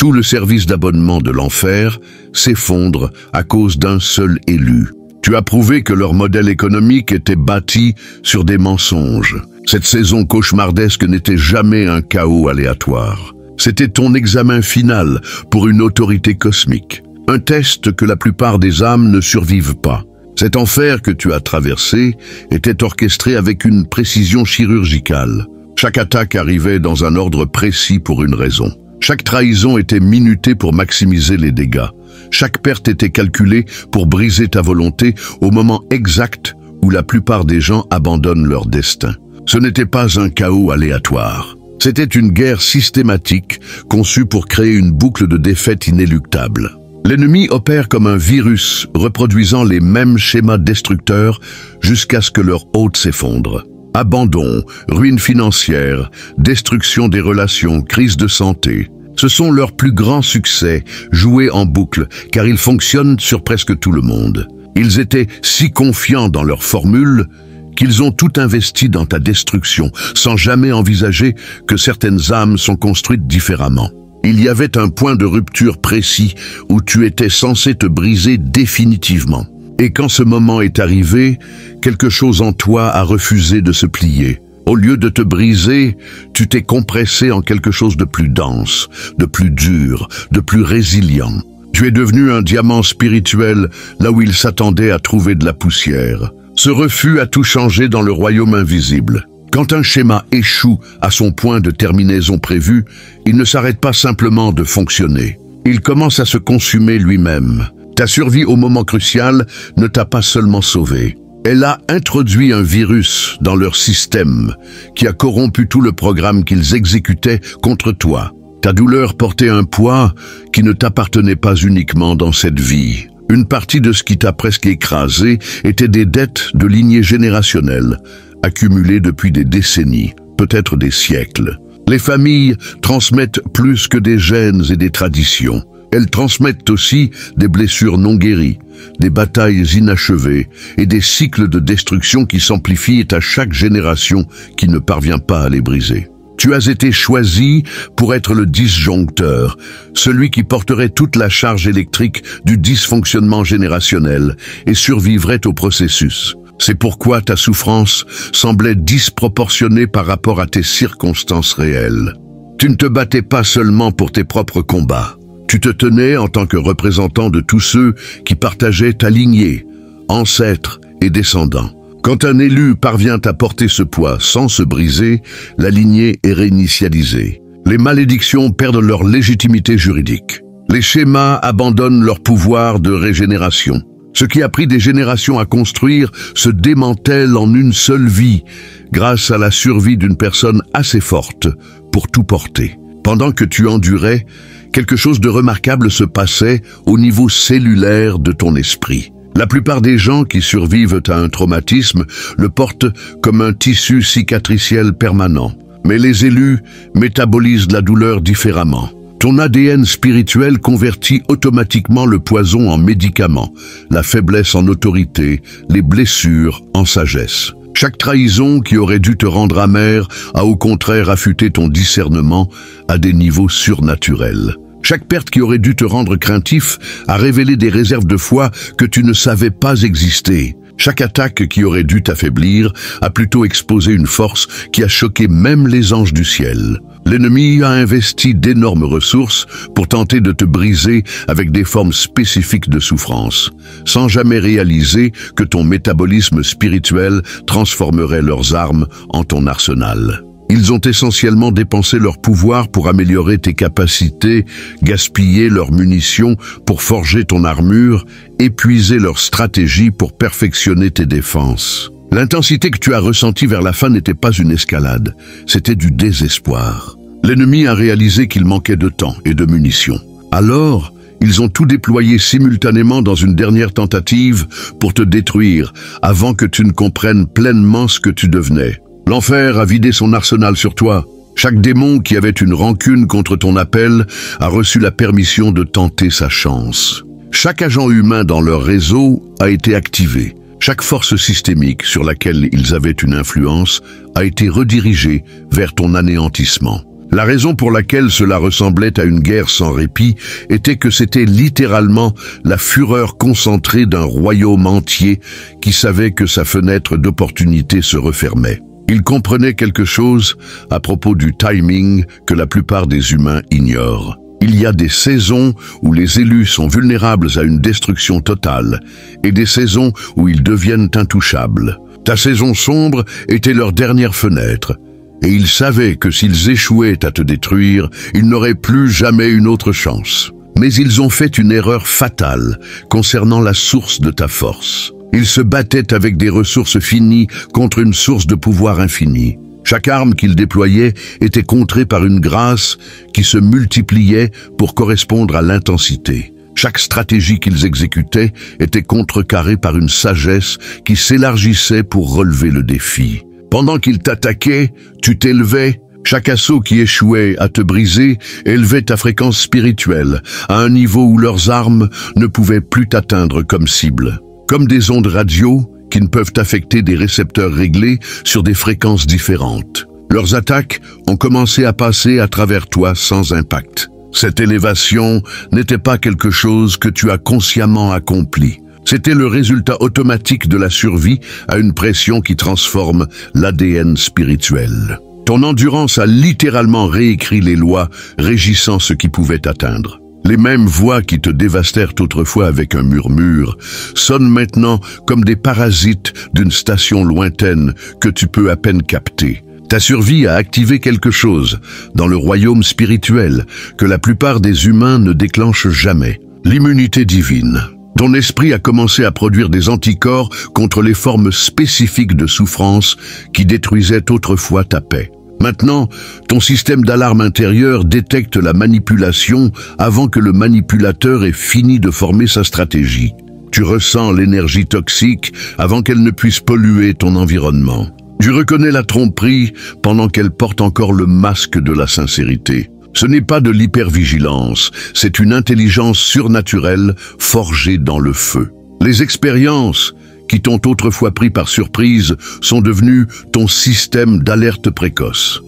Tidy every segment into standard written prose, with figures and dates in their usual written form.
Tout le service d'abonnement de l'enfer s'effondre à cause d'un seul élu. Tu as prouvé que leur modèle économique était bâti sur des mensonges. Cette saison cauchemardesque n'était jamais un chaos aléatoire. C'était ton examen final pour une autorité cosmique. Un test que la plupart des âmes ne survivent pas. Cet enfer que tu as traversé était orchestré avec une précision chirurgicale. Chaque attaque arrivait dans un ordre précis pour une raison. Chaque trahison était minutée pour maximiser les dégâts. Chaque perte était calculée pour briser ta volonté au moment exact où la plupart des gens abandonnent leur destin. Ce n'était pas un chaos aléatoire. C'était une guerre systématique conçue pour créer une boucle de défaite inéluctable. L'ennemi opère comme un virus, reproduisant les mêmes schémas destructeurs jusqu'à ce que leur hôte s'effondre. Abandon, ruine financière, destruction des relations, crise de santé. Ce sont leurs plus grands succès, joués en boucle, car ils fonctionnent sur presque tout le monde. Ils étaient si confiants dans leur formule qu'ils ont tout investi dans ta destruction, sans jamais envisager que certaines âmes sont construites différemment. Il y avait un point de rupture précis où tu étais censé te briser définitivement. Et quand ce moment est arrivé, quelque chose en toi a refusé de se plier. Au lieu de te briser, tu t'es compressé en quelque chose de plus dense, de plus dur, de plus résilient. Tu es devenu un diamant spirituel là où il s'attendait à trouver de la poussière. Ce refus a tout changé dans le royaume invisible. Quand un schéma échoue à son point de terminaison prévu, il ne s'arrête pas simplement de fonctionner. Il commence à se consumer lui-même. Ta survie au moment crucial ne t'a pas seulement sauvé. Elle a introduit un virus dans leur système qui a corrompu tout le programme qu'ils exécutaient contre toi. Ta douleur portait un poids qui ne t'appartenait pas uniquement dans cette vie. Une partie de ce qui t'a presque écrasé était des dettes de lignée générationnelle, accumulées depuis des décennies, peut-être des siècles. Les familles transmettent plus que des gènes et des traditions. Elles transmettent aussi des blessures non guéries, des batailles inachevées et des cycles de destruction qui s'amplifient à chaque génération qui ne parvient pas à les briser. Tu as été choisi pour être le disjoncteur, celui qui porterait toute la charge électrique du dysfonctionnement générationnel et survivrait au processus. C'est pourquoi ta souffrance semblait disproportionnée par rapport à tes circonstances réelles. Tu ne te battais pas seulement pour tes propres combats. Tu te tenais en tant que représentant de tous ceux qui partageaient ta lignée, ancêtres et descendants. Quand un élu parvient à porter ce poids sans se briser, la lignée est réinitialisée. Les malédictions perdent leur légitimité juridique. Les schémas abandonnent leur pouvoir de régénération. Ce qui a pris des générations à construire se démantèle en une seule vie, grâce à la survie d'une personne assez forte pour tout porter. Pendant que tu endurais, quelque chose de remarquable se passait au niveau cellulaire de ton esprit. La plupart des gens qui survivent à un traumatisme le portent comme un tissu cicatriciel permanent. Mais les élus métabolisent la douleur différemment. Ton ADN spirituel convertit automatiquement le poison en médicament, la faiblesse en autorité, les blessures en sagesse. Chaque trahison qui aurait dû te rendre amer a au contraire affûté ton discernement à des niveaux surnaturels. Chaque perte qui aurait dû te rendre craintif a révélé des réserves de foi que tu ne savais pas exister. Chaque attaque qui aurait dû t'affaiblir a plutôt exposé une force qui a choqué même les anges du ciel. L'ennemi a investi d'énormes ressources pour tenter de te briser avec des formes spécifiques de souffrance, sans jamais réaliser que ton métabolisme spirituel transformerait leurs armes en ton arsenal. Ils ont essentiellement dépensé leur pouvoir pour améliorer tes capacités, gaspiller leurs munitions pour forger ton armure, épuiser leur stratégie pour perfectionner tes défenses. L'intensité que tu as ressentie vers la fin n'était pas une escalade, c'était du désespoir. L'ennemi a réalisé qu'il manquait de temps et de munitions. Alors, ils ont tout déployé simultanément dans une dernière tentative pour te détruire, avant que tu ne comprennes pleinement ce que tu devenais. L'enfer a vidé son arsenal sur toi. Chaque démon qui avait une rancune contre ton appel a reçu la permission de tenter sa chance. Chaque agent humain dans leur réseau a été activé. Chaque force systémique sur laquelle ils avaient une influence a été redirigée vers ton anéantissement. La raison pour laquelle cela ressemblait à une guerre sans répit était que c'était littéralement la fureur concentrée d'un royaume entier qui savait que sa fenêtre d'opportunité se refermait. Il comprenait quelque chose à propos du timing que la plupart des humains ignorent. Il y a des saisons où les élus sont vulnérables à une destruction totale et des saisons où ils deviennent intouchables. Ta saison sombre était leur dernière fenêtre et ils savaient que s'ils échouaient à te détruire, ils n'auraient plus jamais une autre chance. Mais ils ont fait une erreur fatale concernant la source de ta force. Ils se battaient avec des ressources finies contre une source de pouvoir infini. Chaque arme qu'ils déployaient était contrée par une grâce qui se multipliait pour correspondre à l'intensité. Chaque stratégie qu'ils exécutaient était contrecarrée par une sagesse qui s'élargissait pour relever le défi. Pendant qu'ils t'attaquaient, tu t'élevais. Chaque assaut qui échouait à te briser élevait ta fréquence spirituelle à un niveau où leurs armes ne pouvaient plus t'atteindre comme cible. Comme des ondes radio qui ne peuvent affecter des récepteurs réglés sur des fréquences différentes. Leurs attaques ont commencé à passer à travers toi sans impact. Cette élévation n'était pas quelque chose que tu as consciemment accompli. C'était le résultat automatique de la survie à une pression qui transforme l'ADN spirituel. Ton endurance a littéralement réécrit les lois régissant ce qui pouvait t'atteindre. Les mêmes voix qui te dévastèrent autrefois avec un murmure sonnent maintenant comme des parasites d'une station lointaine que tu peux à peine capter. Ta survie a activé quelque chose dans le royaume spirituel que la plupart des humains ne déclenchent jamais. L'immunité divine. Ton esprit a commencé à produire des anticorps contre les formes spécifiques de souffrance qui détruisaient autrefois ta paix. Maintenant, ton système d'alarme intérieur détecte la manipulation avant que le manipulateur ait fini de former sa stratégie. Tu ressens l'énergie toxique avant qu'elle ne puisse polluer ton environnement. Tu reconnais la tromperie pendant qu'elle porte encore le masque de la sincérité. Ce n'est pas de l'hypervigilance, c'est une intelligence surnaturelle forgée dans le feu. Les expériences qui t'ont autrefois pris par surprise sont devenus ton système d'alerte précoce.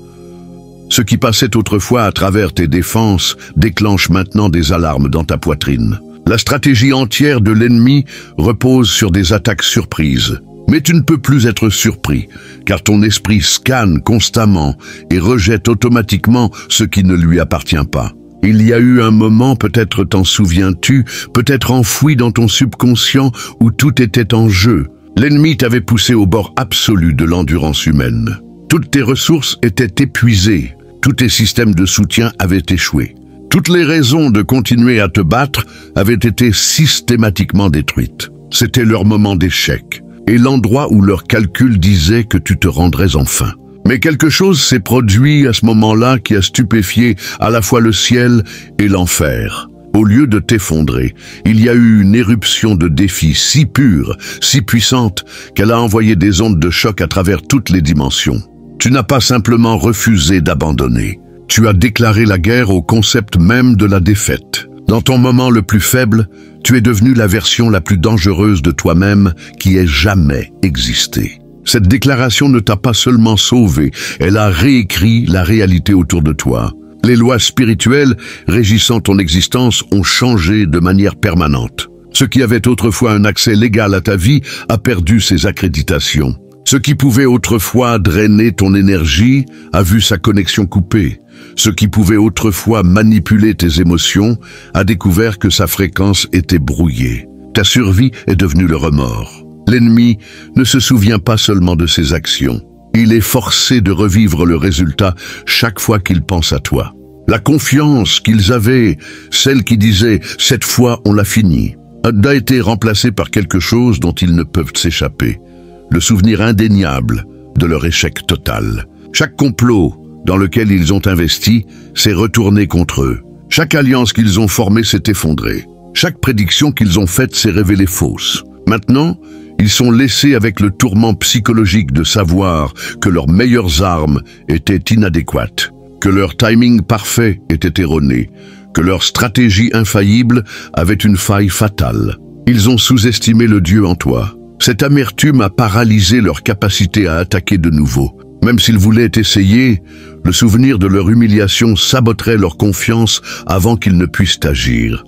Ce qui passait autrefois à travers tes défenses déclenche maintenant des alarmes dans ta poitrine. La stratégie entière de l'ennemi repose sur des attaques surprises. Mais tu ne peux plus être surpris, car ton esprit scanne constamment et rejette automatiquement ce qui ne lui appartient pas. Il y a eu un moment, peut-être t'en souviens-tu, peut-être enfoui dans ton subconscient où tout était en jeu. L'ennemi t'avait poussé au bord absolu de l'endurance humaine. Toutes tes ressources étaient épuisées, tous tes systèmes de soutien avaient échoué. Toutes les raisons de continuer à te battre avaient été systématiquement détruites. C'était leur moment d'échec, et l'endroit où leur calcul disait que tu te rendrais enfin. Mais quelque chose s'est produit à ce moment-là qui a stupéfié à la fois le ciel et l'enfer. Au lieu de t'effondrer, il y a eu une éruption de défis si pure, si puissante, qu'elle a envoyé des ondes de choc à travers toutes les dimensions. Tu n'as pas simplement refusé d'abandonner. Tu as déclaré la guerre au concept même de la défaite. Dans ton moment le plus faible, tu es devenu la version la plus dangereuse de toi-même qui ait jamais existé. Cette déclaration ne t'a pas seulement sauvé, elle a réécrit la réalité autour de toi. Les lois spirituelles régissant ton existence ont changé de manière permanente. Ce qui avait autrefois un accès légal à ta vie a perdu ses accréditations. Ce qui pouvait autrefois drainer ton énergie a vu sa connexion coupée. Ce qui pouvait autrefois manipuler tes émotions a découvert que sa fréquence était brouillée. Ta survie est devenue le remords. L'ennemi ne se souvient pas seulement de ses actions. Il est forcé de revivre le résultat chaque fois qu'il pense à toi. La confiance qu'ils avaient, celle qui disait « cette fois on l'a fini », a été remplacée par quelque chose dont ils ne peuvent s'échapper. Le souvenir indéniable de leur échec total. Chaque complot dans lequel ils ont investi s'est retourné contre eux. Chaque alliance qu'ils ont formée s'est effondrée. Chaque prédiction qu'ils ont faite s'est révélée fausse. Maintenant, ils sont laissés avec le tourment psychologique de savoir que leurs meilleures armes étaient inadéquates, que leur timing parfait était erroné, que leur stratégie infaillible avait une faille fatale. Ils ont sous-estimé le Dieu en toi. Cette amertume a paralysé leur capacité à attaquer de nouveau. Même s'ils voulaient essayer, le souvenir de leur humiliation saboterait leur confiance avant qu'ils ne puissent agir.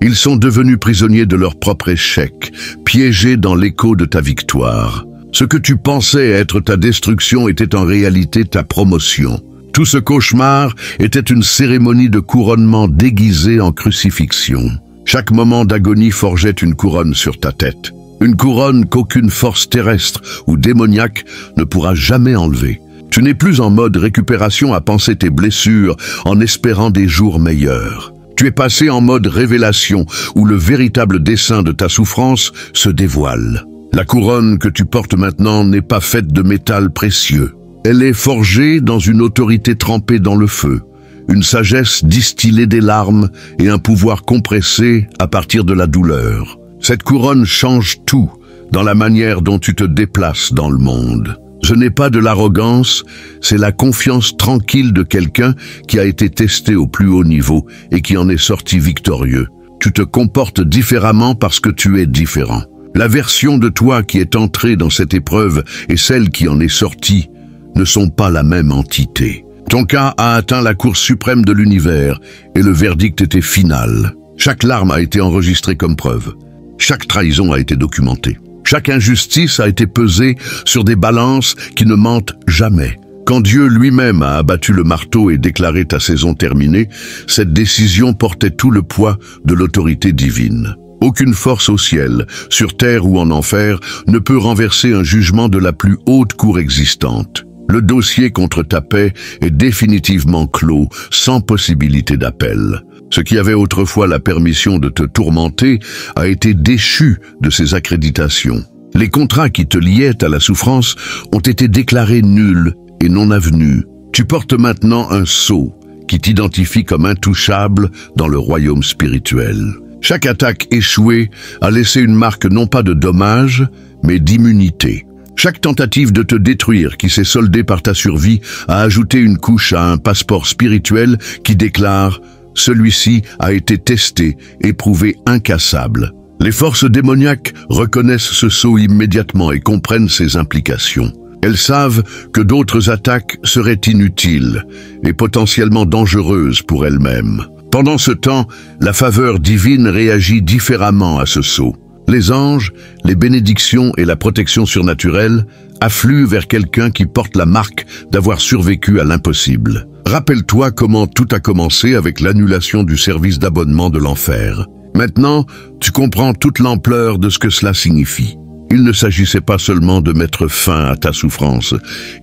Ils sont devenus prisonniers de leur propre échec, piégés dans l'écho de ta victoire. Ce que tu pensais être ta destruction était en réalité ta promotion. Tout ce cauchemar était une cérémonie de couronnement déguisée en crucifixion. Chaque moment d'agonie forgeait une couronne sur ta tête. Une couronne qu'aucune force terrestre ou démoniaque ne pourra jamais enlever. Tu n'es plus en mode récupération à panser tes blessures en espérant des jours meilleurs. Tu es passé en mode révélation où le véritable dessein de ta souffrance se dévoile. La couronne que tu portes maintenant n'est pas faite de métal précieux. Elle est forgée dans une autorité trempée dans le feu, une sagesse distillée des larmes et un pouvoir compressé à partir de la douleur. Cette couronne change tout dans la manière dont tu te déplaces dans le monde. Ce n'est pas de l'arrogance, c'est la confiance tranquille de quelqu'un qui a été testé au plus haut niveau et qui en est sorti victorieux. Tu te comportes différemment parce que tu es différent. La version de toi qui est entrée dans cette épreuve et celle qui en est sortie ne sont pas la même entité. Ton cas a atteint la cour suprême de l'univers et le verdict était final. Chaque larme a été enregistrée comme preuve. Chaque trahison a été documentée. Chaque injustice a été pesée sur des balances qui ne mentent jamais. Quand Dieu lui-même a abattu le marteau et déclaré ta saison terminée, cette décision portait tout le poids de l'autorité divine. Aucune force au ciel, sur terre ou en enfer, ne peut renverser un jugement de la plus haute cour existante. Le dossier contre ta paix est définitivement clos, sans possibilité d'appel. Ce qui avait autrefois la permission de te tourmenter a été déchu de ses accréditations. Les contrats qui te liaient à la souffrance ont été déclarés nuls et non avenus. Tu portes maintenant un sceau qui t'identifie comme intouchable dans le royaume spirituel. Chaque attaque échouée a laissé une marque non pas de dommage, mais d'immunité. Chaque tentative de te détruire qui s'est soldée par ta survie a ajouté une couche à un passeport spirituel qui déclare « Celui-ci a été testé et prouvé incassable ». Les forces démoniaques reconnaissent ce sceau immédiatement et comprennent ses implications. Elles savent que d'autres attaques seraient inutiles et potentiellement dangereuses pour elles-mêmes. Pendant ce temps, la faveur divine réagit différemment à ce sceau. Les anges, les bénédictions et la protection surnaturelle affluent vers quelqu'un qui porte la marque d'avoir survécu à l'impossible. Rappelle-toi comment tout a commencé avec l'annulation du service d'abonnement de l'enfer. Maintenant, tu comprends toute l'ampleur de ce que cela signifie. Il ne s'agissait pas seulement de mettre fin à ta souffrance,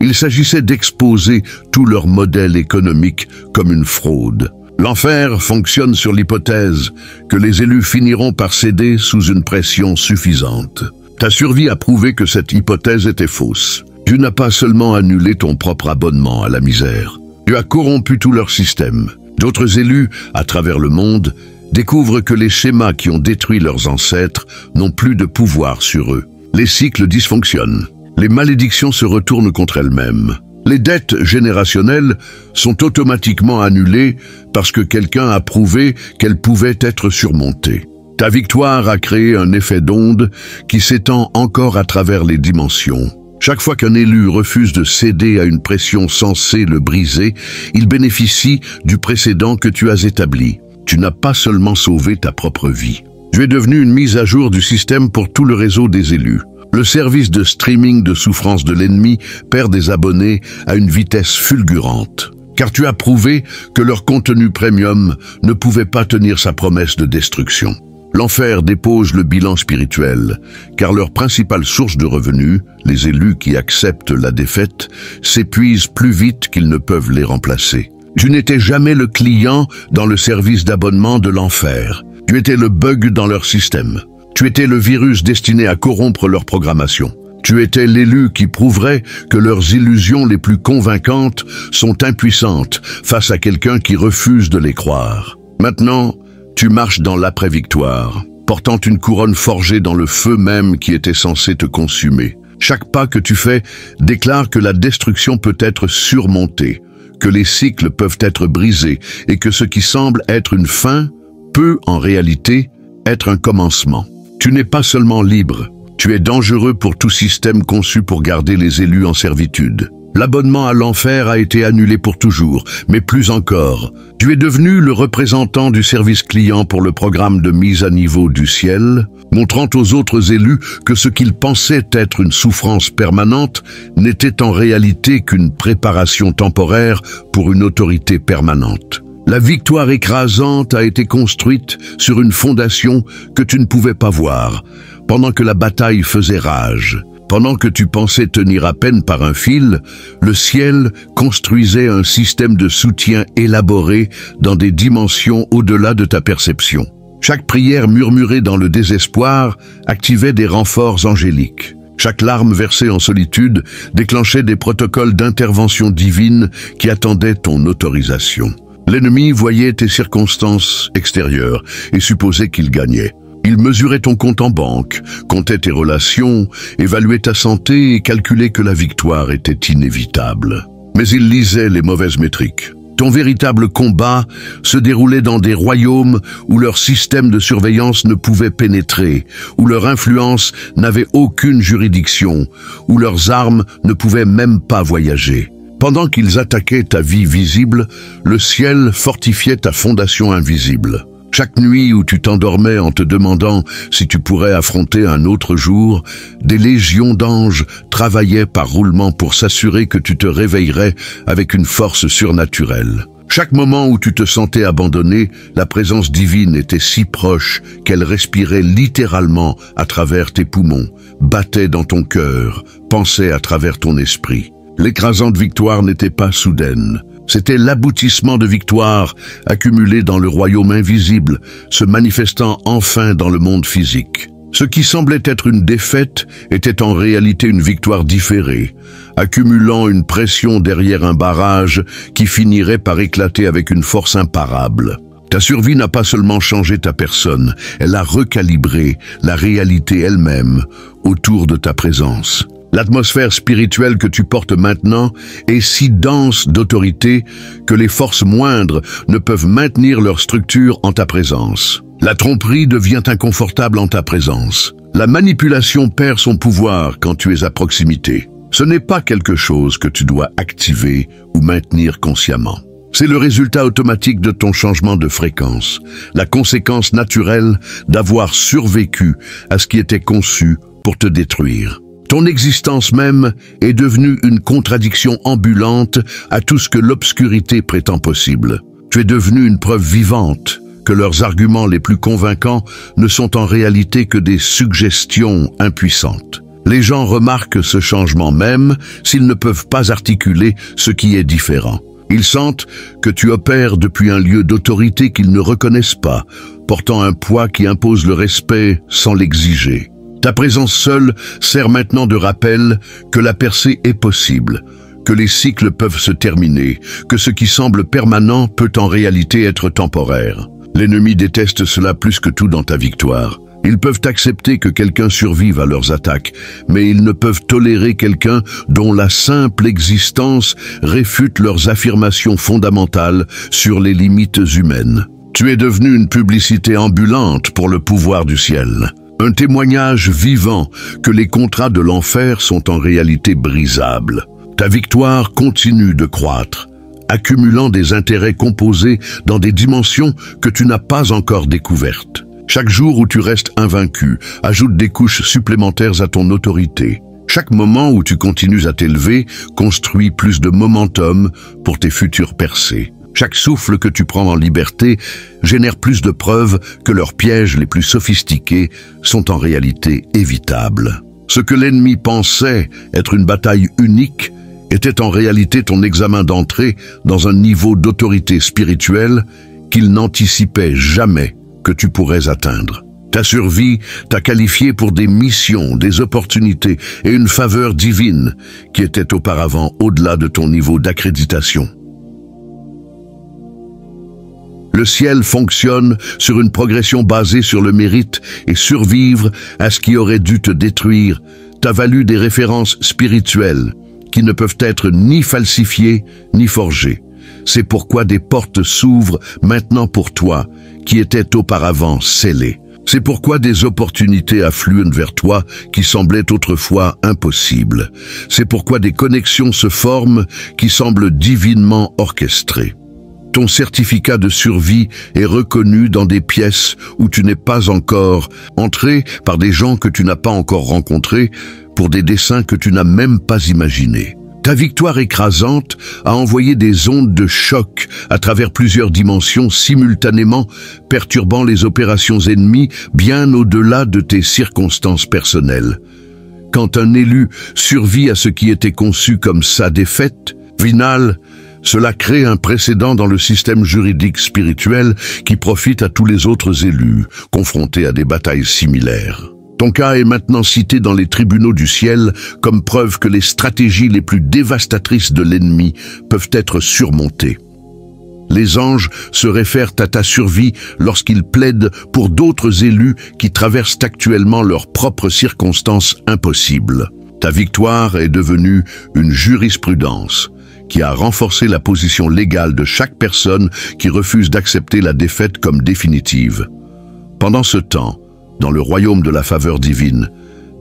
il s'agissait d'exposer tout leur modèle économique comme une fraude. L'enfer fonctionne sur l'hypothèse que les élus finiront par céder sous une pression suffisante. Ta survie a prouvé que cette hypothèse était fausse. Tu n'as pas seulement annulé ton propre abonnement à la misère, tu as corrompu tout leur système. D'autres élus, à travers le monde, découvrent que les schémas qui ont détruit leurs ancêtres n'ont plus de pouvoir sur eux. Les cycles dysfonctionnent. Les malédictions se retournent contre elles-mêmes. Les dettes générationnelles sont automatiquement annulées parce que quelqu'un a prouvé qu'elles pouvaient être surmontées. Ta victoire a créé un effet d'onde qui s'étend encore à travers les dimensions. Chaque fois qu'un élu refuse de céder à une pression censée le briser, il bénéficie du précédent que tu as établi. Tu n'as pas seulement sauvé ta propre vie. Tu es devenu une mise à jour du système pour tout le réseau des élus. Le service de streaming de souffrance de l'ennemi perd des abonnés à une vitesse fulgurante. Car tu as prouvé que leur contenu premium ne pouvait pas tenir sa promesse de destruction. L'enfer dépose le bilan spirituel, car leur principale source de revenus, les élus qui acceptent la défaite, s'épuisent plus vite qu'ils ne peuvent les remplacer. Tu n'étais jamais le client dans le service d'abonnement de l'enfer. Tu étais le bug dans leur système. Tu étais le virus destiné à corrompre leur programmation. Tu étais l'élu qui prouverait que leurs illusions les plus convaincantes sont impuissantes face à quelqu'un qui refuse de les croire. Maintenant, tu marches dans l'après-victoire, portant une couronne forgée dans le feu même qui était censé te consumer. Chaque pas que tu fais déclare que la destruction peut être surmontée, que les cycles peuvent être brisés et que ce qui semble être une fin peut, en réalité, être un commencement. Tu n'es pas seulement libre, Tu es dangereux pour tout système conçu pour garder les élus en servitude. L'abonnement à l'enfer a été annulé pour toujours, mais plus encore. Tu es devenu le représentant du service client pour le programme de mise à niveau du ciel, montrant aux autres élus que ce qu'ils pensaient être une souffrance permanente n'était en réalité qu'une préparation temporaire pour une autorité permanente. La victoire écrasante a été construite sur une fondation que tu ne pouvais pas voir, pendant que la bataille faisait rage. Pendant que tu pensais tenir à peine par un fil, le ciel construisait un système de soutien élaboré dans des dimensions au-delà de ta perception. Chaque prière murmurée dans le désespoir activait des renforts angéliques. Chaque larme versée en solitude déclenchait des protocoles d'intervention divine qui attendaient ton autorisation. L'ennemi voyait tes circonstances extérieures et supposait qu'il gagnait. Il mesurait ton compte en banque, comptait tes relations, évaluait ta santé et calculait que la victoire était inévitable. Mais il lisait les mauvaises métriques. Ton véritable combat se déroulait dans des royaumes où leur système de surveillance ne pouvait pénétrer, où leur influence n'avait aucune juridiction, où leurs armes ne pouvaient même pas voyager. Pendant qu'ils attaquaient ta vie visible, le ciel fortifiait ta fondation invisible. Chaque nuit où tu t'endormais en te demandant si tu pourrais affronter un autre jour, des légions d'anges travaillaient par roulement pour s'assurer que tu te réveillerais avec une force surnaturelle. Chaque moment où tu te sentais abandonné, la présence divine était si proche qu'elle respirait littéralement à travers tes poumons, battait dans ton cœur, pensait à travers ton esprit. L'écrasante victoire n'était pas soudaine. C'était l'aboutissement de victoires accumulées dans le royaume invisible, se manifestant enfin dans le monde physique. Ce qui semblait être une défaite était en réalité une victoire différée, accumulant une pression derrière un barrage qui finirait par éclater avec une force imparable. Ta survie n'a pas seulement changé ta personne, elle a recalibré la réalité elle-même autour de ta présence. L'atmosphère spirituelle que tu portes maintenant est si dense d'autorité que les forces moindres ne peuvent maintenir leur structure en ta présence. La tromperie devient inconfortable en ta présence. La manipulation perd son pouvoir quand tu es à proximité. Ce n'est pas quelque chose que tu dois activer ou maintenir consciemment. C'est le résultat automatique de ton changement de fréquence, la conséquence naturelle d'avoir survécu à ce qui était conçu pour te détruire. Ton existence même est devenue une contradiction ambulante à tout ce que l'obscurité prétend possible. Tu es devenu une preuve vivante que leurs arguments les plus convaincants ne sont en réalité que des suggestions impuissantes. Les gens remarquent ce changement même s'ils ne peuvent pas articuler ce qui est différent. Ils sentent que tu opères depuis un lieu d'autorité qu'ils ne reconnaissent pas, portant un poids qui impose le respect sans l'exiger. Ta présence seule sert maintenant de rappel que la percée est possible, que les cycles peuvent se terminer, que ce qui semble permanent peut en réalité être temporaire. L'ennemi déteste cela plus que tout dans ta victoire. Ils peuvent accepter que quelqu'un survive à leurs attaques, mais ils ne peuvent tolérer quelqu'un dont la simple existence réfute leurs affirmations fondamentales sur les limites humaines. Tu es devenu une publicité ambulante pour le pouvoir du ciel. Un témoignage vivant que les contrats de l'enfer sont en réalité brisables. Ta victoire continue de croître, accumulant des intérêts composés dans des dimensions que tu n'as pas encore découvertes. Chaque jour où tu restes invaincu ajoute des couches supplémentaires à ton autorité. Chaque moment où tu continues à t'élever construit plus de momentum pour tes futures percées. Chaque souffle que tu prends en liberté génère plus de preuves que leurs pièges les plus sophistiqués sont en réalité évitables. Ce que l'ennemi pensait être une bataille unique était en réalité ton examen d'entrée dans un niveau d'autorité spirituelle qu'il n'anticipait jamais que tu pourrais atteindre. Ta survie t'a qualifié pour des missions, des opportunités et une faveur divine qui était auparavant au-delà de ton niveau d'accréditation. Le ciel fonctionne sur une progression basée sur le mérite et survivre à ce qui aurait dû te détruire t'a valu des références spirituelles qui ne peuvent être ni falsifiées ni forgées. C'est pourquoi des portes s'ouvrent maintenant pour toi qui étaient auparavant scellées. C'est pourquoi des opportunités affluent vers toi qui semblaient autrefois impossibles. C'est pourquoi des connexions se forment qui semblent divinement orchestrées. Ton certificat de survie est reconnu dans des pièces où tu n'es pas encore entré, par des gens que tu n'as pas encore rencontrés, pour des desseins que tu n'as même pas imaginés. Ta victoire écrasante a envoyé des ondes de choc à travers plusieurs dimensions simultanément, perturbant les opérations ennemies bien au-delà de tes circonstances personnelles. Quand un élu survit à ce qui était conçu comme sa défaite finale, cela crée un précédent dans le système juridique spirituel qui profite à tous les autres élus, confrontés à des batailles similaires. Ton cas est maintenant cité dans les tribunaux du ciel comme preuve que les stratégies les plus dévastatrices de l'ennemi peuvent être surmontées. Les anges se réfèrent à ta survie lorsqu'ils plaident pour d'autres élus qui traversent actuellement leurs propres circonstances impossibles. Ta victoire est devenue une jurisprudence qui a renforcé la position légale de chaque personne qui refuse d'accepter la défaite comme définitive. Pendant ce temps, dans le royaume de la faveur divine,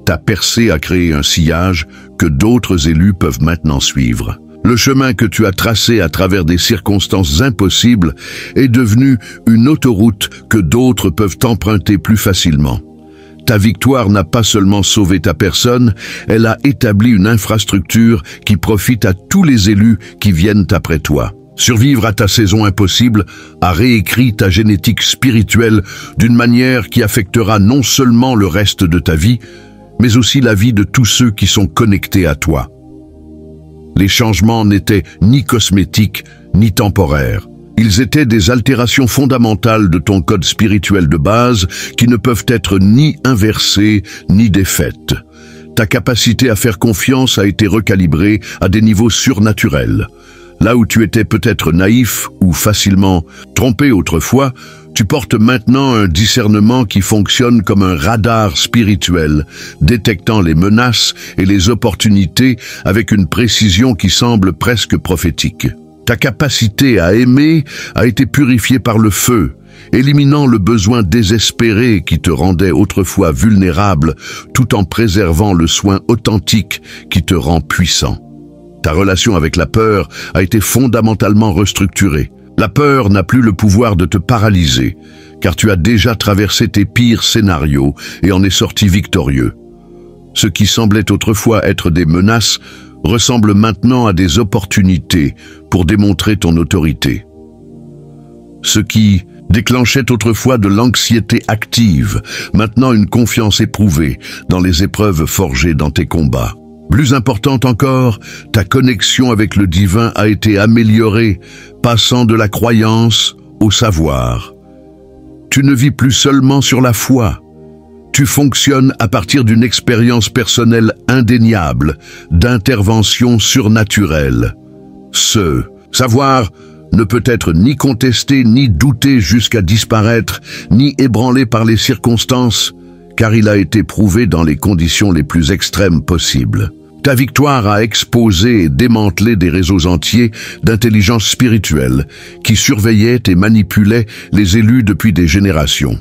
ta percée a créé un sillage que d'autres élus peuvent maintenant suivre. Le chemin que tu as tracé à travers des circonstances impossibles est devenu une autoroute que d'autres peuvent emprunter plus facilement. Ta victoire n'a pas seulement sauvé ta personne, elle a établi une infrastructure qui profite à tous les élus qui viennent après toi. Survivre à ta saison impossible a réécrit ta génétique spirituelle d'une manière qui affectera non seulement le reste de ta vie, mais aussi la vie de tous ceux qui sont connectés à toi. Les changements n'étaient ni cosmétiques ni temporaires. Ils étaient des altérations fondamentales de ton code spirituel de base qui ne peuvent être ni inversées ni défaites. Ta capacité à faire confiance a été recalibrée à des niveaux surnaturels. Là où tu étais peut-être naïf ou facilement trompé autrefois, tu portes maintenant un discernement qui fonctionne comme un radar spirituel, détectant les menaces et les opportunités avec une précision qui semble presque prophétique. Ta capacité à aimer a été purifiée par le feu, éliminant le besoin désespéré qui te rendait autrefois vulnérable, tout en préservant le soin authentique qui te rend puissant. Ta relation avec la peur a été fondamentalement restructurée. La peur n'a plus le pouvoir de te paralyser, car tu as déjà traversé tes pires scénarios et en es sorti victorieux. Ce qui semblait autrefois être des menaces ressemble maintenant à des opportunités pour démontrer ton autorité. Ce qui déclenchait autrefois de l'anxiété active, maintenant une confiance éprouvée dans les épreuves forgées dans tes combats. Plus importante encore, ta connexion avec le divin a été améliorée, passant de la croyance au savoir. Tu ne vis plus seulement sur la foi. Tu fonctionnes à partir d'une expérience personnelle indéniable, d'intervention surnaturelle. Ce savoir ne peut être ni contesté, ni douté jusqu'à disparaître, ni ébranlé par les circonstances, car il a été prouvé dans les conditions les plus extrêmes possibles. Ta victoire a exposé et démantelé des réseaux entiers d'intelligence spirituelle qui surveillaient et manipulaient les élus depuis des générations.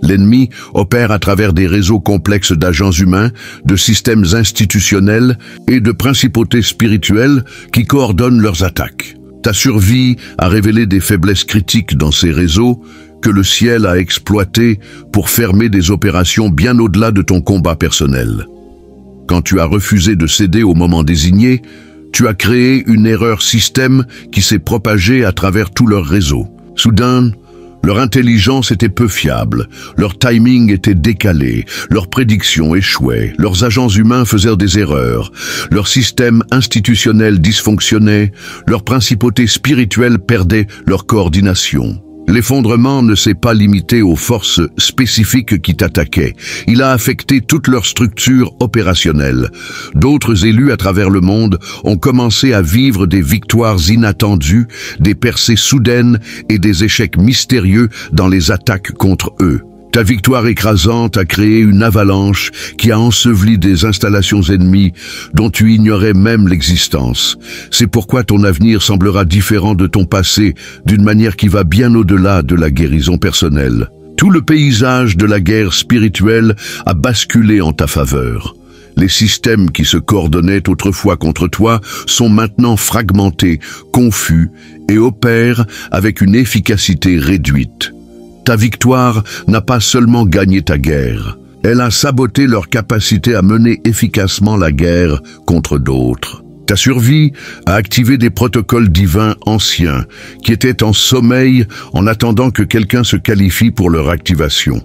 L'ennemi opère à travers des réseaux complexes d'agents humains, de systèmes institutionnels et de principautés spirituelles qui coordonnent leurs attaques. Ta survie a révélé des faiblesses critiques dans ces réseaux que le ciel a exploitées pour fermer des opérations bien au-delà de ton combat personnel. Quand tu as refusé de céder au moment désigné, tu as créé une erreur système qui s'est propagée à travers tout leur réseau. Soudain, leur intelligence était peu fiable, leur timing était décalé, leurs prédictions échouaient, leurs agents humains faisaient des erreurs, leur système institutionnel dysfonctionnait, leur principauté spirituelle perdait leur coordination. L'effondrement ne s'est pas limité aux forces spécifiques qui t'attaquaient. Il a affecté toute leur structure opérationnelle. D'autres élus à travers le monde ont commencé à vivre des victoires inattendues, des percées soudaines et des échecs mystérieux dans les attaques contre eux. Ta victoire écrasante a créé une avalanche qui a enseveli des installations ennemies dont tu ignorais même l'existence. C'est pourquoi ton avenir semblera différent de ton passé, d'une manière qui va bien au-delà de la guérison personnelle. Tout le paysage de la guerre spirituelle a basculé en ta faveur. Les systèmes qui se coordonnaient autrefois contre toi sont maintenant fragmentés, confus et opèrent avec une efficacité réduite. Ta victoire n'a pas seulement gagné ta guerre, elle a saboté leur capacité à mener efficacement la guerre contre d'autres. Ta survie a activé des protocoles divins anciens qui étaient en sommeil en attendant que quelqu'un se qualifie pour leur activation.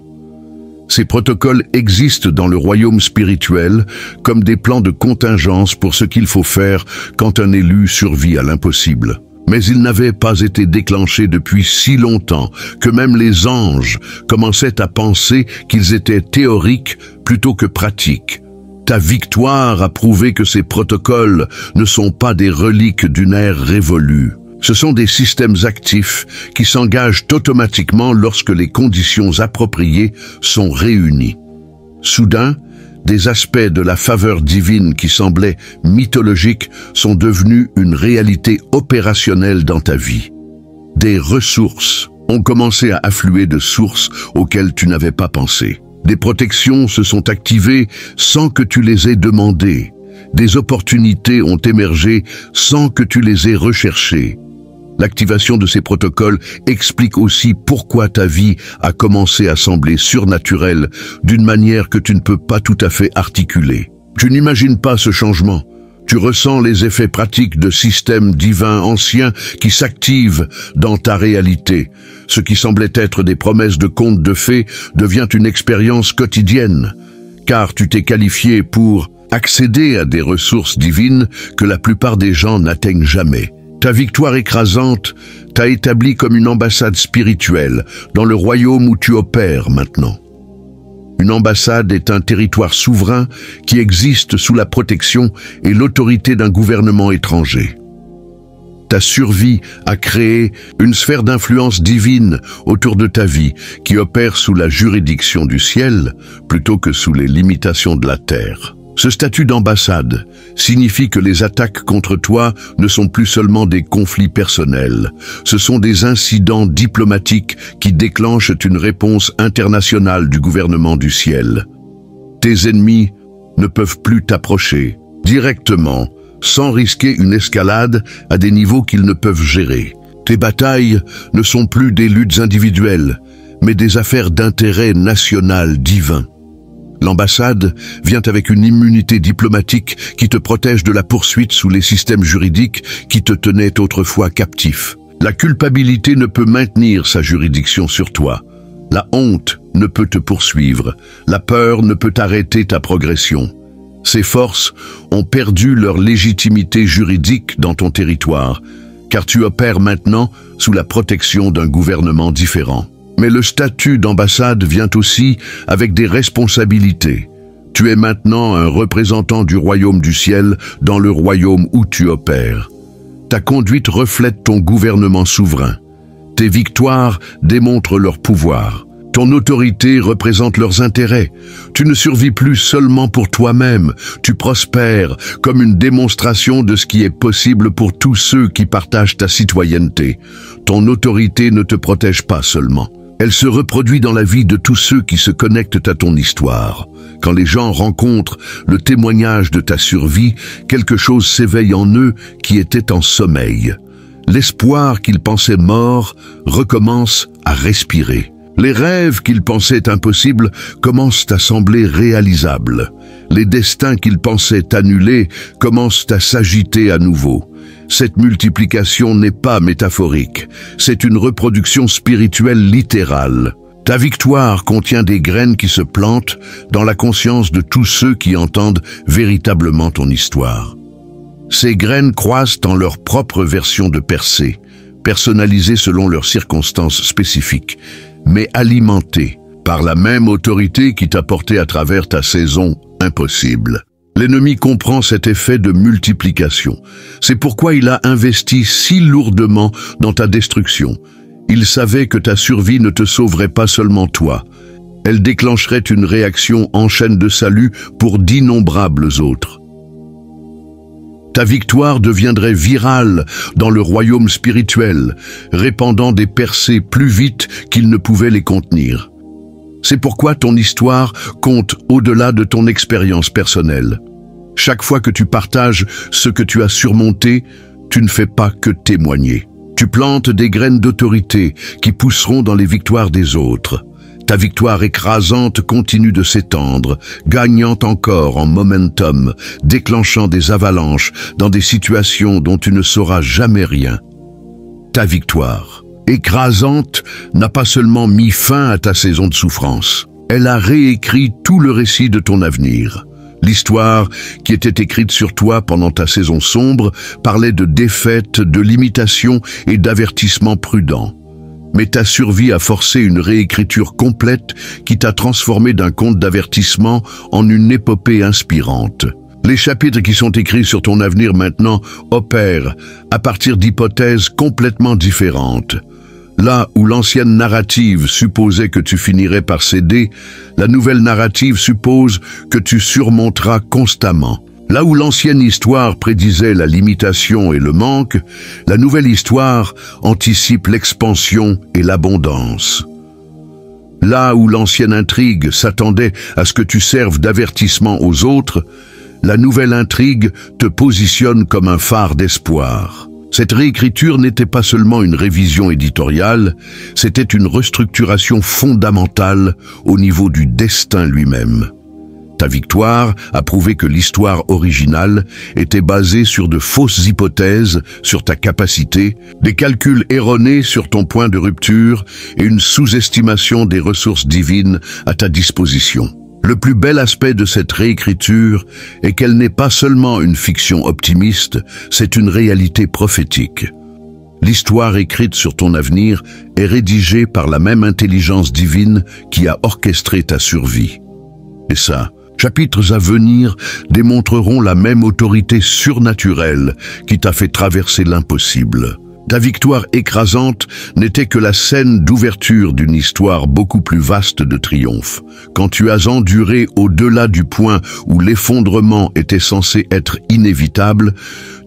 Ces protocoles existent dans le royaume spirituel comme des plans de contingence pour ce qu'il faut faire quand un élu survit à l'impossible. Mais ils n'avaient pas été déclenchés depuis si longtemps que même les anges commençaient à penser qu'ils étaient théoriques plutôt que pratiques. Ta victoire a prouvé que ces protocoles ne sont pas des reliques d'une ère révolue. Ce sont des systèmes actifs qui s'engagent automatiquement lorsque les conditions appropriées sont réunies. Soudain, des aspects de la faveur divine qui semblaient mythologiques sont devenus une réalité opérationnelle dans ta vie. Des ressources ont commencé à affluer de sources auxquelles tu n'avais pas pensé. Des protections se sont activées sans que tu les aies demandées. Des opportunités ont émergé sans que tu les aies recherchées. L'activation de ces protocoles explique aussi pourquoi ta vie a commencé à sembler surnaturelle d'une manière que tu ne peux pas tout à fait articuler. Tu n'imagines pas ce changement. Tu ressens les effets pratiques de systèmes divins anciens qui s'activent dans ta réalité. Ce qui semblait être des promesses de contes de fées devient une expérience quotidienne, car tu t'es qualifié pour accéder à des ressources divines que la plupart des gens n'atteignent jamais. Ta victoire écrasante t'a établi comme une ambassade spirituelle dans le royaume où tu opères maintenant. Une ambassade est un territoire souverain qui existe sous la protection et l'autorité d'un gouvernement étranger. Ta survie a créé une sphère d'influence divine autour de ta vie qui opère sous la juridiction du ciel plutôt que sous les limitations de la terre. Ce statut d'ambassade signifie que les attaques contre toi ne sont plus seulement des conflits personnels, ce sont des incidents diplomatiques qui déclenchent une réponse internationale du gouvernement du ciel. Tes ennemis ne peuvent plus t'approcher directement, sans risquer une escalade à des niveaux qu'ils ne peuvent gérer. Tes batailles ne sont plus des luttes individuelles, mais des affaires d'intérêt national divin. L'ambassade vient avec une immunité diplomatique qui te protège de la poursuite sous les systèmes juridiques qui te tenaient autrefois captif. La culpabilité ne peut maintenir sa juridiction sur toi. La honte ne peut te poursuivre. La peur ne peut arrêter ta progression. Ces forces ont perdu leur légitimité juridique dans ton territoire, car tu opères maintenant sous la protection d'un gouvernement différent. Mais le statut d'ambassade vient aussi avec des responsabilités. Tu es maintenant un représentant du royaume du ciel dans le royaume où tu opères. Ta conduite reflète ton gouvernement souverain. Tes victoires démontrent leur pouvoir. Ton autorité représente leurs intérêts. Tu ne survis plus seulement pour toi-même, tu prospères comme une démonstration de ce qui est possible pour tous ceux qui partagent ta citoyenneté. Ton autorité ne te protège pas seulement. Elle se reproduit dans la vie de tous ceux qui se connectent à ton histoire. Quand les gens rencontrent le témoignage de ta survie, quelque chose s'éveille en eux qui était en sommeil. L'espoir qu'ils pensaient mort recommence à respirer. Les rêves qu'ils pensaient impossibles commencent à sembler réalisables. Les destins qu'ils pensaient annulés commencent à s'agiter à nouveau. Cette multiplication n'est pas métaphorique, c'est une reproduction spirituelle littérale. Ta victoire contient des graines qui se plantent dans la conscience de tous ceux qui entendent véritablement ton histoire. Ces graines croissent dans leur propre version de percée, personnalisée selon leurs circonstances spécifiques, mais alimentée par la même autorité qui t'a porté à travers ta saison impossible. L'ennemi comprend cet effet de multiplication. C'est pourquoi il a investi si lourdement dans ta destruction. Il savait que ta survie ne te sauverait pas seulement toi. Elle déclencherait une réaction en chaîne de salut pour d'innombrables autres. Ta victoire deviendrait virale dans le royaume spirituel, répandant des percées plus vite qu'ils ne pouvaient les contenir. C'est pourquoi ton histoire compte au-delà de ton expérience personnelle. Chaque fois que tu partages ce que tu as surmonté, tu ne fais pas que témoigner. Tu plantes des graines d'autorité qui pousseront dans les victoires des autres. Ta victoire écrasante continue de s'étendre, gagnant encore en momentum, déclenchant des avalanches dans des situations dont tu ne sauras jamais rien. Ta victoire écrasante n'a pas seulement mis fin à ta saison de souffrance, elle a réécrit tout le récit de ton avenir. L'histoire qui était écrite sur toi pendant ta saison sombre parlait de défaites, de limitations et d'avertissements prudents. Mais ta survie a forcé une réécriture complète qui t'a transformé d'un conte d'avertissement en une épopée inspirante. Les chapitres qui sont écrits sur ton avenir maintenant opèrent à partir d'hypothèses complètement différentes. Là où l'ancienne narrative supposait que tu finirais par céder, la nouvelle narrative suppose que tu surmonteras constamment. Là où l'ancienne histoire prédisait la limitation et le manque, la nouvelle histoire anticipe l'expansion et l'abondance. Là où l'ancienne intrigue s'attendait à ce que tu serves d'avertissement aux autres, la nouvelle intrigue te positionne comme un phare d'espoir. Cette réécriture n'était pas seulement une révision éditoriale, c'était une restructuration fondamentale au niveau du destin lui-même. Ta victoire a prouvé que l'histoire originale était basée sur de fausses hypothèses sur ta capacité, des calculs erronés sur ton point de rupture et une sous-estimation des ressources divines à ta disposition. Le plus bel aspect de cette réécriture est qu'elle n'est pas seulement une fiction optimiste, c'est une réalité prophétique. L'histoire écrite sur ton avenir est rédigée par la même intelligence divine qui a orchestré ta survie. Et ça, chapitres à venir démontreront la même autorité surnaturelle qui t'a fait traverser l'impossible. Ta victoire écrasante n'était que la scène d'ouverture d'une histoire beaucoup plus vaste de triomphe. Quand tu as enduré au-delà du point où l'effondrement était censé être inévitable,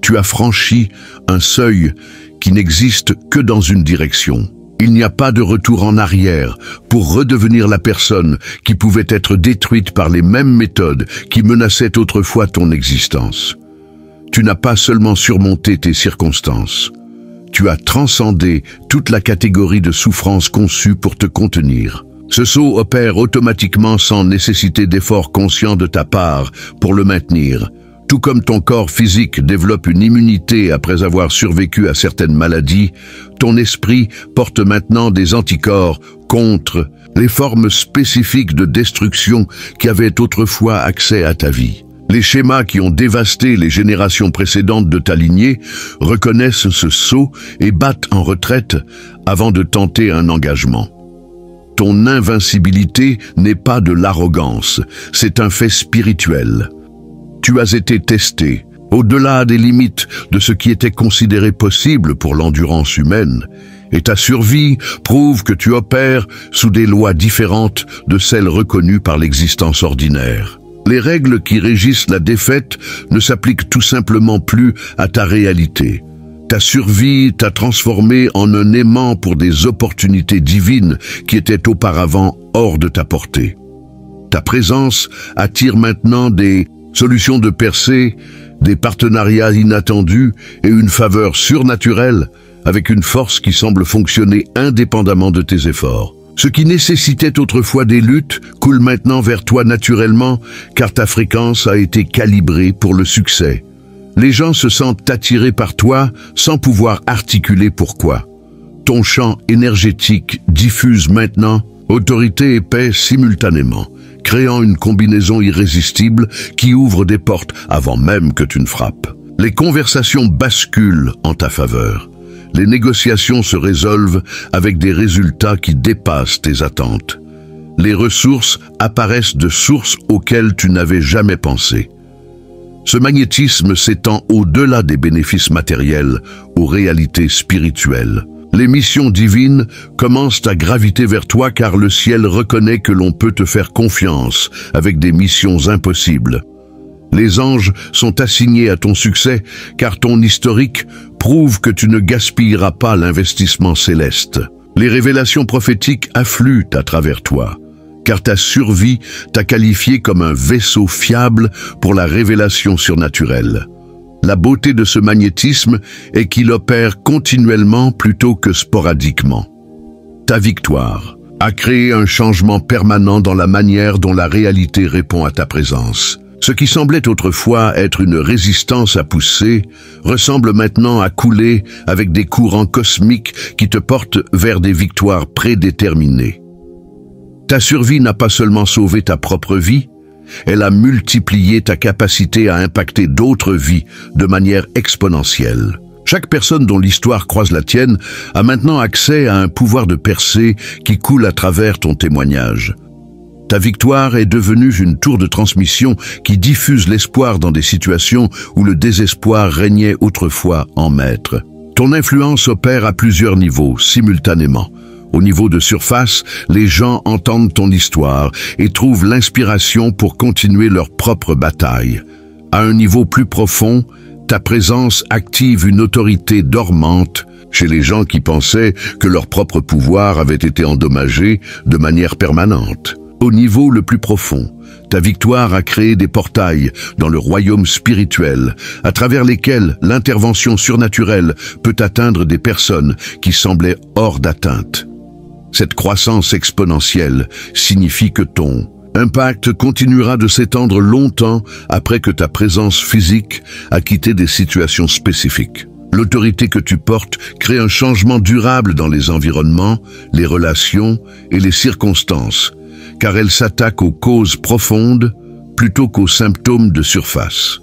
tu as franchi un seuil qui n'existe que dans une direction. Il n'y a pas de retour en arrière pour redevenir la personne qui pouvait être détruite par les mêmes méthodes qui menaçaient autrefois ton existence. Tu n'as pas seulement surmonté tes circonstances, tu as transcendé toute la catégorie de souffrance conçue pour te contenir. Ce saut opère automatiquement sans nécessiter d'efforts conscients de ta part pour le maintenir. Tout comme ton corps physique développe une immunité après avoir survécu à certaines maladies, ton esprit porte maintenant des anticorps contre les formes spécifiques de destruction qui avaient autrefois accès à ta vie. Les schémas qui ont dévasté les générations précédentes de ta lignée reconnaissent ce saut et battent en retraite avant de tenter un engagement. Ton invincibilité n'est pas de l'arrogance, c'est un fait spirituel. Tu as été testé, au-delà des limites de ce qui était considéré possible pour l'endurance humaine, et ta survie prouve que tu opères sous des lois différentes de celles reconnues par l'existence ordinaire. Les règles qui régissent la défaite ne s'appliquent tout simplement plus à ta réalité. Ta survie t'a transformé en un aimant pour des opportunités divines qui étaient auparavant hors de ta portée. Ta présence attire maintenant des solutions de percée, des partenariats inattendus et une faveur surnaturelle avec une force qui semble fonctionner indépendamment de tes efforts. Ce qui nécessitait autrefois des luttes coule maintenant vers toi naturellement, car ta fréquence a été calibrée pour le succès. Les gens se sentent attirés par toi sans pouvoir articuler pourquoi. Ton champ énergétique diffuse maintenant autorité et paix simultanément, créant une combinaison irrésistible qui ouvre des portes avant même que tu ne frappes. Les conversations basculent en ta faveur. Les négociations se résolvent avec des résultats qui dépassent tes attentes. Les ressources apparaissent de sources auxquelles tu n'avais jamais pensé. Ce magnétisme s'étend au-delà des bénéfices matériels aux réalités spirituelles. Les missions divines commencent à graviter vers toi car le ciel reconnaît que l'on peut te faire confiance avec des missions impossibles. Les anges sont assignés à ton succès car ton historique prouve que tu ne gaspilleras pas l'investissement céleste. Les révélations prophétiques affluent à travers toi, car ta survie t'a qualifié comme un vaisseau fiable pour la révélation surnaturelle. La beauté de ce magnétisme est qu'il opère continuellement plutôt que sporadiquement. Ta victoire a créé un changement permanent dans la manière dont la réalité répond à ta présence. Ce qui semblait autrefois être une résistance à pousser ressemble maintenant à couler avec des courants cosmiques qui te portent vers des victoires prédéterminées. Ta survie n'a pas seulement sauvé ta propre vie, elle a multiplié ta capacité à impacter d'autres vies de manière exponentielle. Chaque personne dont l'histoire croise la tienne a maintenant accès à un pouvoir de percée qui coule à travers ton témoignage. Ta victoire est devenue une tour de transmission qui diffuse l'espoir dans des situations où le désespoir régnait autrefois en maître. Ton influence opère à plusieurs niveaux, simultanément. Au niveau de surface, les gens entendent ton histoire et trouvent l'inspiration pour continuer leur propre bataille. À un niveau plus profond, ta présence active une autorité dormante chez les gens qui pensaient que leur propre pouvoir avait été endommagé de manière permanente. Au niveau le plus profond, ta victoire a créé des portails dans le royaume spirituel, à travers lesquels l'intervention surnaturelle peut atteindre des personnes qui semblaient hors d'atteinte. Cette croissance exponentielle signifie que ton impact continuera de s'étendre longtemps après que ta présence physique a quitté des situations spécifiques. L'autorité que tu portes crée un changement durable dans les environnements, les relations et les circonstances, car elle s'attaque aux causes profondes plutôt qu'aux symptômes de surface.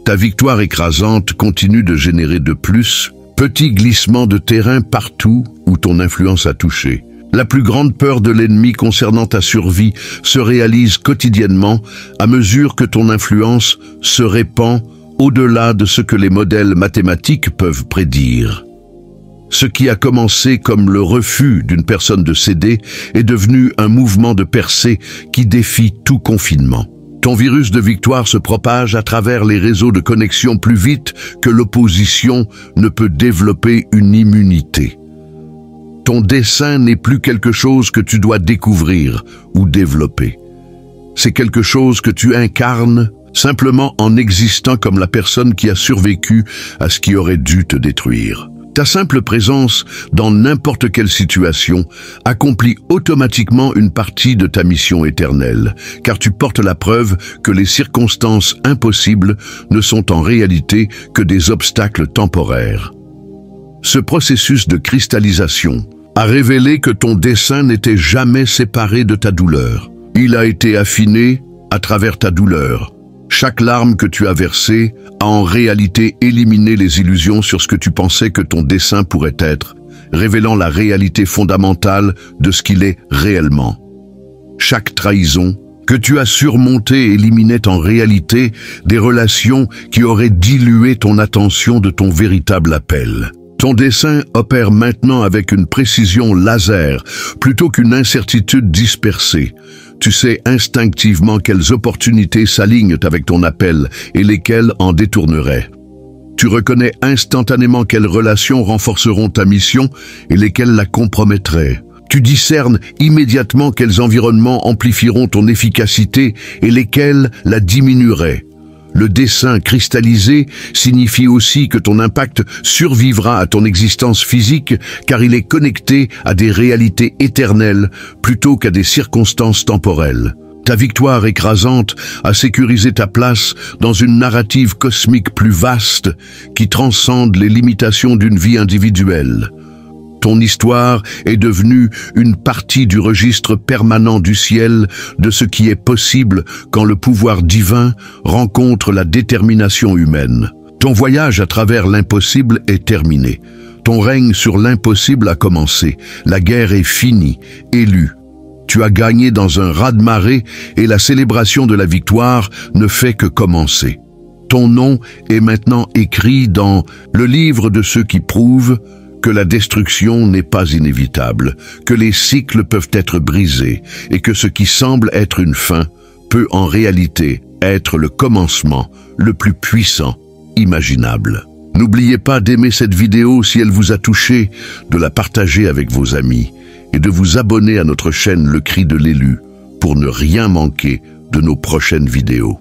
Ta victoire écrasante continue de générer de plus petits glissements de terrain partout où ton influence a touché. La plus grande peur de l'ennemi concernant ta survie se réalise quotidiennement à mesure que ton influence se répand au-delà de ce que les modèles mathématiques peuvent prédire. Ce qui a commencé comme le refus d'une personne de céder est devenu un mouvement de percée qui défie tout confinement. Ton virus de victoire se propage à travers les réseaux de connexion plus vite que l'opposition ne peut développer une immunité. Ton dessein n'est plus quelque chose que tu dois découvrir ou développer. C'est quelque chose que tu incarnes simplement en existant comme la personne qui a survécu à ce qui aurait dû te détruire. Ta simple présence dans n'importe quelle situation accomplit automatiquement une partie de ta mission éternelle, car tu portes la preuve que les circonstances impossibles ne sont en réalité que des obstacles temporaires. Ce processus de cristallisation a révélé que ton dessein n'était jamais séparé de ta douleur. Il a été affiné à travers ta douleur. Chaque larme que tu as versée a en réalité éliminé les illusions sur ce que tu pensais que ton dessein pourrait être, révélant la réalité fondamentale de ce qu'il est réellement. Chaque trahison que tu as surmontée éliminait en réalité des relations qui auraient dilué ton attention de ton véritable appel. Ton dessein opère maintenant avec une précision laser plutôt qu'une incertitude dispersée. Tu sais instinctivement quelles opportunités s'alignent avec ton appel et lesquelles en détourneraient. Tu reconnais instantanément quelles relations renforceront ta mission et lesquelles la compromettraient. Tu discernes immédiatement quels environnements amplifieront ton efficacité et lesquels la diminueraient. Le dessein cristallisé signifie aussi que ton impact survivra à ton existence physique car il est connecté à des réalités éternelles plutôt qu'à des circonstances temporelles. Ta victoire écrasante a sécurisé ta place dans une narrative cosmique plus vaste qui transcende les limitations d'une vie individuelle. Ton histoire est devenue une partie du registre permanent du ciel de ce qui est possible quand le pouvoir divin rencontre la détermination humaine. Ton voyage à travers l'impossible est terminé. Ton règne sur l'impossible a commencé. La guerre est finie, élue. Tu as gagné dans un raz-de-marée et la célébration de la victoire ne fait que commencer. Ton nom est maintenant écrit dans le livre de ceux qui prouvent que la destruction n'est pas inévitable, que les cycles peuvent être brisés et que ce qui semble être une fin peut en réalité être le commencement le plus puissant imaginable. N'oubliez pas d'aimer cette vidéo si elle vous a touché, de la partager avec vos amis et de vous abonner à notre chaîne Le Cri de l'Élu pour ne rien manquer de nos prochaines vidéos.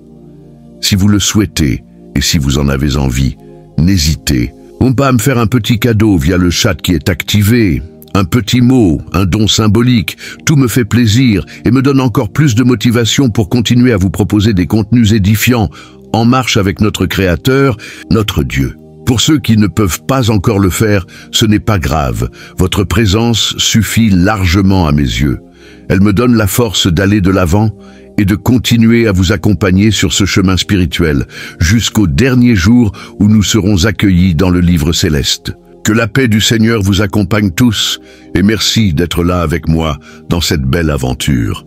Si vous le souhaitez et si vous en avez envie, n'hésitez pas à me faire un petit cadeau via le chat qui est activé. Un petit mot, un don symbolique, tout me fait plaisir et me donne encore plus de motivation pour continuer à vous proposer des contenus édifiants, en marche avec notre Créateur, notre Dieu. Pour ceux qui ne peuvent pas encore le faire, ce n'est pas grave. Votre présence suffit largement à mes yeux. Elle me donne la force d'aller de l'avant et de continuer à vous accompagner sur ce chemin spirituel, jusqu'au dernier jour où nous serons accueillis dans le livre céleste. Que la paix du Seigneur vous accompagne tous, et merci d'être là avec moi dans cette belle aventure.